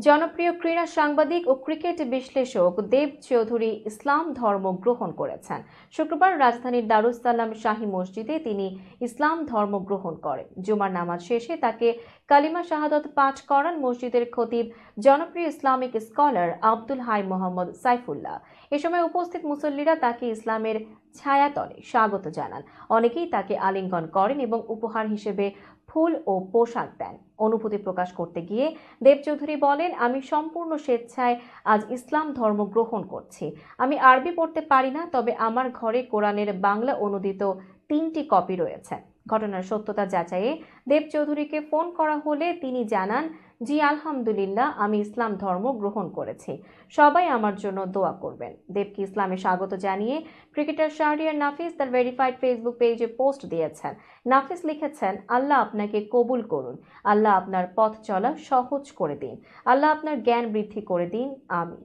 জনপ্রিয় ক্রীড়া সাংবাদিক ও ক্রিকেট বিশ্লেষক দেব চৌধুরী ইসলাম ধর্ম গ্রহণ করেছেন। শুক্রবার রাজধানীর দারুস সালাম শাহী মসজিদে তিনি ইসলাম ধর্ম গ্রহণ করেন। জুমার নামাজ শেষে তাকে কালিমা শাহাদত পাঠ করান মসজিদের খতিব জনপ্রিয় ইসলামিক স্কলার আব্দুল হাই মোহাম্মদ সাইফুল্লাহ। এ সময় উপস্থিত মুসল্লিরা তাকে ইসলামের ছায়াতলে স্বাগত জানান। অনেকেই তাকে আলিঙ্গন করেন এবং উপহার হিসেবে ফুল ও পোশাক দেন। অনুভূতি প্রকাশ করতে গিয়ে দেব চৌধুরী বলেন, আমি সম্পূর্ণ স্বেচ্ছায় আজ ইসলাম ধর্ম গ্রহণ করছি। আমি আরবি পড়তে পারি না, তবে আমার ঘরে কোরআনের বাংলা অনুদিত 3টি কপি রয়েছে। ঘটনার সত্যতা যাচাইয়ে দেব চৌধুরীকে ফোন করা হলে তিনি জানান, জি আলহামদুলিল্লাহ, আমি ইসলাম ধর্ম গ্রহণ করেছি। সবাই আমার জন্য দোয়া করবেন। দেবকে ইসলামে স্বাগত জানিয়ে ক্রিকেটার শাহরিয়ার নাফিস তার ভেরিফাইড ফেসবুক পেজে পোস্ট দিয়েছেন। নাফিস লিখেছেন, আল্লাহ আপনাকে কবুল করুন। আল্লাহ আপনার পথ চলা সহজ করে দিন। আল্লাহ আপনার জ্ঞান বৃদ্ধি করে দিন। আমিন।